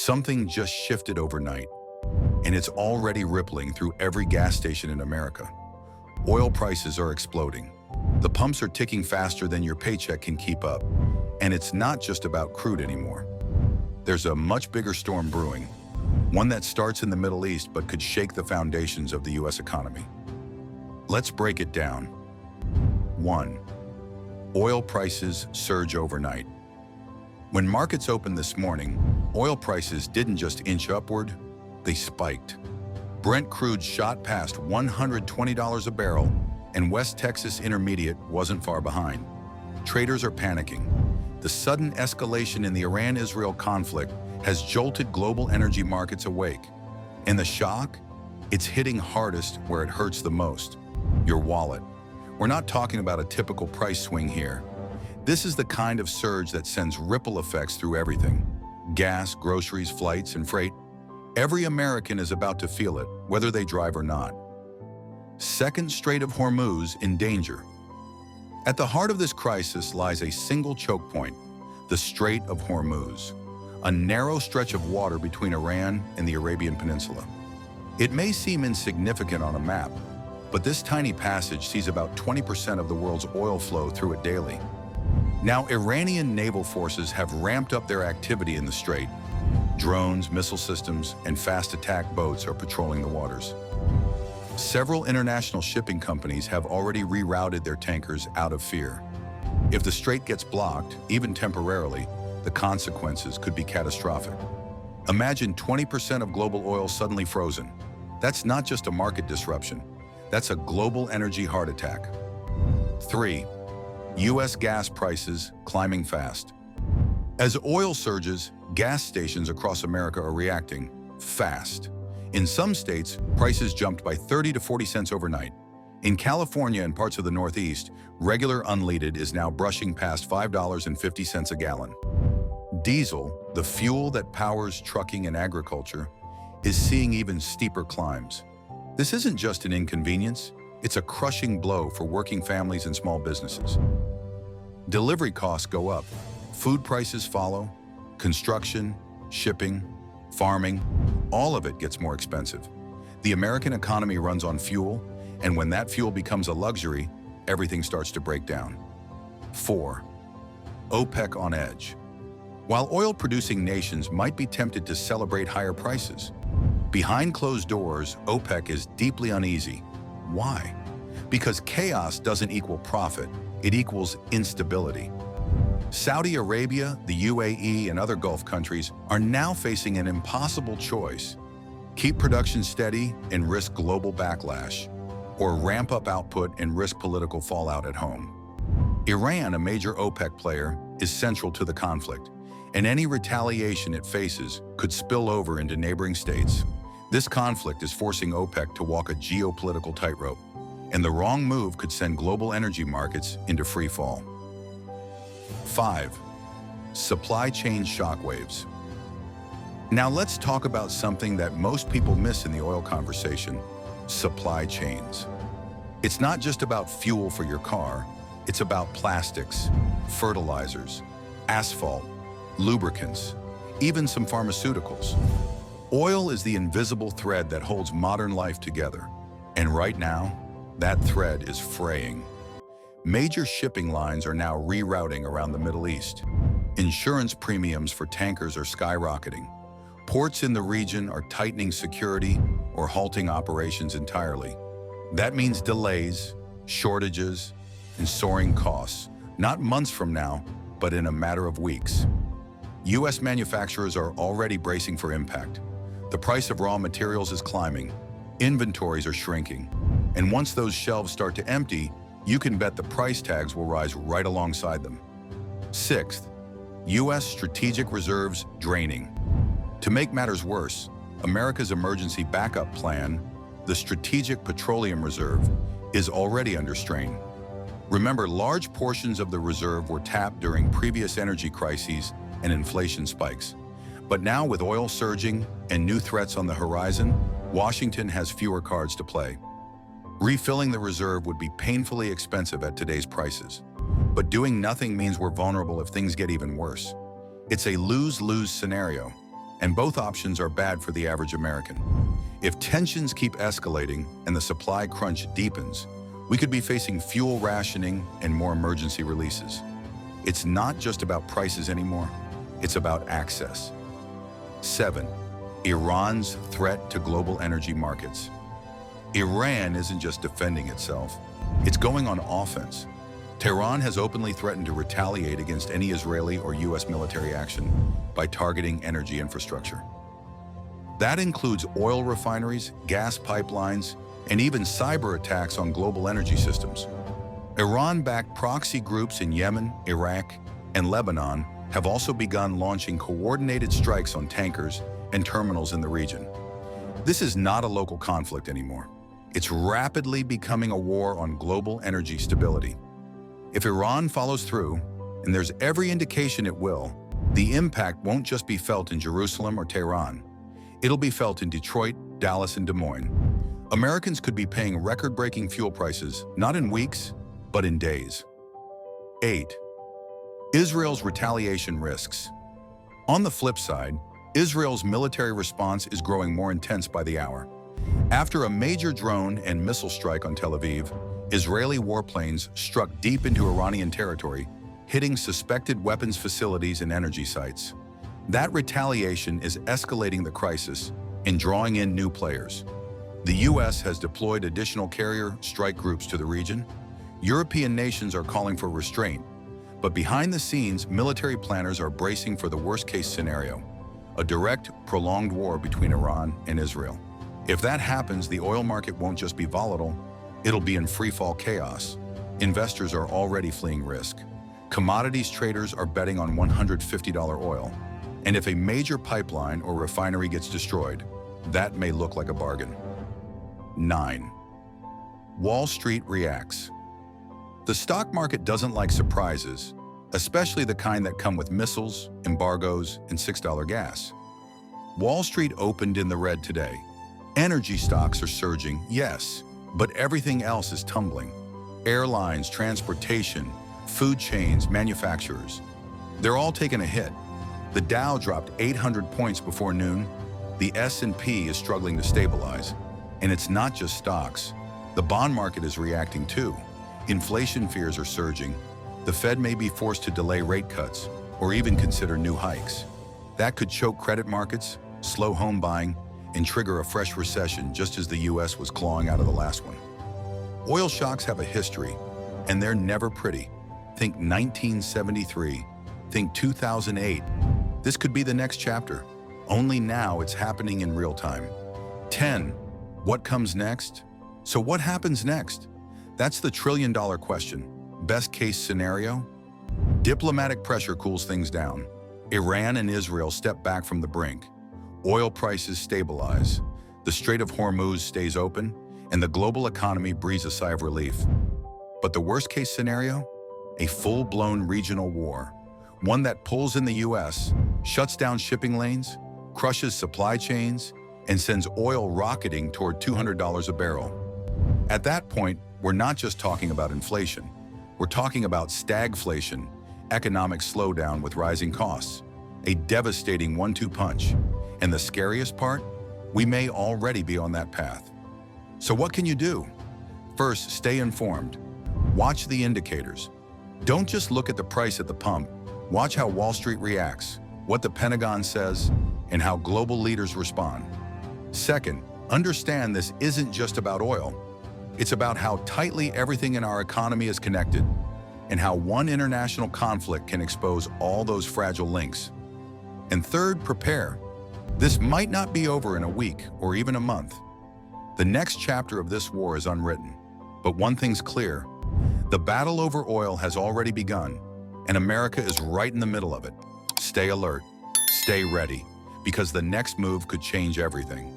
Something just shifted overnight, and it's already rippling through every gas station in America. Oil prices are exploding. The pumps are ticking faster than your paycheck can keep up. And it's not just about crude anymore. There's a much bigger storm brewing, one that starts in the Middle East but could shake the foundations of the US economy. Let's break it down. 1. Oil prices surge overnight. When markets opened this morning, oil prices didn't just inch upward, they spiked. Brent crude shot past $120 a barrel, and West Texas Intermediate wasn't far behind. Traders are panicking. The sudden escalation in the Iran-Israel conflict has jolted global energy markets awake. And the shock? It's hitting hardest where it hurts the most, your wallet. We're not talking about a typical price swing here. This is the kind of surge that sends ripple effects through everything. Gas, groceries, flights, and freight. Every American is about to feel it, whether they drive or not. Second Strait of Hormuz in danger. At the heart of this crisis lies a single choke point, the Strait of Hormuz, a narrow stretch of water between Iran and the Arabian Peninsula. It may seem insignificant on a map, but this tiny passage sees about 20% of the world's oil flow through it daily. Now, Iranian naval forces have ramped up their activity in the strait. Drones, missile systems, and fast attack boats are patrolling the waters. Several international shipping companies have already rerouted their tankers out of fear. If the strait gets blocked, even temporarily, the consequences could be catastrophic. Imagine 20% of global oil suddenly frozen. That's not just a market disruption. That's a global energy heart attack. 3. U.S. gas prices climbing fast. As oil surges, gas stations across America are reacting fast. In some states, prices jumped by 30 to 40 cents overnight. In California and parts of the Northeast, regular unleaded is now brushing past $5.50 a gallon. Diesel, the fuel that powers trucking and agriculture, is seeing even steeper climbs. This isn't just an inconvenience, it's a crushing blow for working families and small businesses. Delivery costs go up, food prices follow, construction, shipping, farming, all of it gets more expensive. The American economy runs on fuel, and when that fuel becomes a luxury, everything starts to break down. 4. OPEC on edge. While oil-producing nations might be tempted to celebrate higher prices, behind closed doors, OPEC is deeply uneasy. Why? Because chaos doesn't equal profit, it equals instability. Saudi Arabia, the UAE, and other Gulf countries are now facing an impossible choice. Keep production steady and risk global backlash, or ramp up output and risk political fallout at home. Iran, a major OPEC player, is central to the conflict, and any retaliation it faces could spill over into neighboring states. This conflict is forcing OPEC to walk a geopolitical tightrope, and the wrong move could send global energy markets into free fall. 5. Supply chain shockwaves. Now let's talk about something that most people miss in the oil conversation: supply chains. It's not just about fuel for your car, it's about plastics, fertilizers, asphalt, lubricants, even some pharmaceuticals. Oil is the invisible thread that holds modern life together, and right now, that thread is fraying. Major shipping lines are now rerouting around the Middle East. Insurance premiums for tankers are skyrocketing. Ports in the region are tightening security or halting operations entirely. That means delays, shortages, and soaring costs, not months from now, but in a matter of weeks. U.S. manufacturers are already bracing for impact. The price of raw materials is climbing, inventories are shrinking, and once those shelves start to empty, you can bet the price tags will rise right alongside them. 6th, U.S. strategic reserves draining. To make matters worse, America's emergency backup plan, the Strategic Petroleum Reserve, is already under strain. Remember, large portions of the reserve were tapped during previous energy crises and inflation spikes. But now, with oil surging and new threats on the horizon, Washington has fewer cards to play. Refilling the reserve would be painfully expensive at today's prices. But doing nothing means we're vulnerable if things get even worse. It's a lose-lose scenario, and both options are bad for the average American. If tensions keep escalating and the supply crunch deepens, we could be facing fuel rationing and more emergency releases. It's not just about prices anymore, it's about access. 7. Iran's threat to global energy markets. Iran isn't just defending itself, it's going on offense. Tehran has openly threatened to retaliate against any Israeli or US military action by targeting energy infrastructure. That includes oil refineries, gas pipelines, and even cyber attacks on global energy systems. Iran-backed proxy groups in Yemen, Iraq, and Lebanon have also begun launching coordinated strikes on tankers and terminals in the region. This is not a local conflict anymore. It's rapidly becoming a war on global energy stability. If Iran follows through, and there's every indication it will, the impact won't just be felt in Jerusalem or Tehran. It'll be felt in Detroit, Dallas, and Des Moines. Americans could be paying record-breaking fuel prices, not in weeks, but in days. 8. Israel's retaliation risks. On the flip side, Israel's military response is growing more intense by the hour. After a major drone and missile strike on Tel Aviv, Israeli warplanes struck deep into Iranian territory, hitting suspected weapons facilities and energy sites. That retaliation is escalating the crisis and drawing in new players. The US has deployed additional carrier strike groups to the region. European nations are calling for restraint, but behind the scenes, military planners are bracing for the worst-case scenario, a direct, prolonged war between Iran and Israel. If that happens, the oil market won't just be volatile, it'll be in free-fall chaos. Investors are already fleeing risk. Commodities traders are betting on $150 oil. And if a major pipeline or refinery gets destroyed, that may look like a bargain. 9. Wall Street reacts. The stock market doesn't like surprises, especially the kind that come with missiles, embargoes, and $6 gas. Wall Street opened in the red today. Energy stocks are surging, yes, but everything else is tumbling. Airlines, transportation, food chains, manufacturers. They're all taking a hit. The Dow dropped 800 points before noon. The S&P is struggling to stabilize. And it's not just stocks. The bond market is reacting too. Inflation fears are surging. The Fed may be forced to delay rate cuts or even consider new hikes. That could choke credit markets, slow home buying, and trigger a fresh recession just as the US was clawing out of the last one. Oil shocks have a history, and they're never pretty. Think 1973, think 2008. This could be the next chapter. Only now it's happening in real time. 10. What comes next? So what happens next? That's the trillion-dollar question. Best case scenario? Diplomatic pressure cools things down. Iran and Israel step back from the brink. Oil prices stabilize. The Strait of Hormuz stays open, and the global economy breathes a sigh of relief. But the worst-case scenario? A full-blown regional war. One that pulls in the US, shuts down shipping lanes, crushes supply chains, and sends oil rocketing toward $200 a barrel. At that point, we're not just talking about inflation. We're talking about stagflation, economic slowdown with rising costs, a devastating one-two punch. And the scariest part? We may already be on that path. So what can you do? First, stay informed. Watch the indicators. Don't just look at the price at the pump. Watch how Wall Street reacts, what the Pentagon says, and how global leaders respond. Second, understand this isn't just about oil. It's about how tightly everything in our economy is connected and how one international conflict can expose all those fragile links. And third, prepare. This might not be over in a week or even a month. The next chapter of this war is unwritten. But one thing's clear. The battle over oil has already begun, and America is right in the middle of it. Stay alert. Stay ready, because the next move could change everything.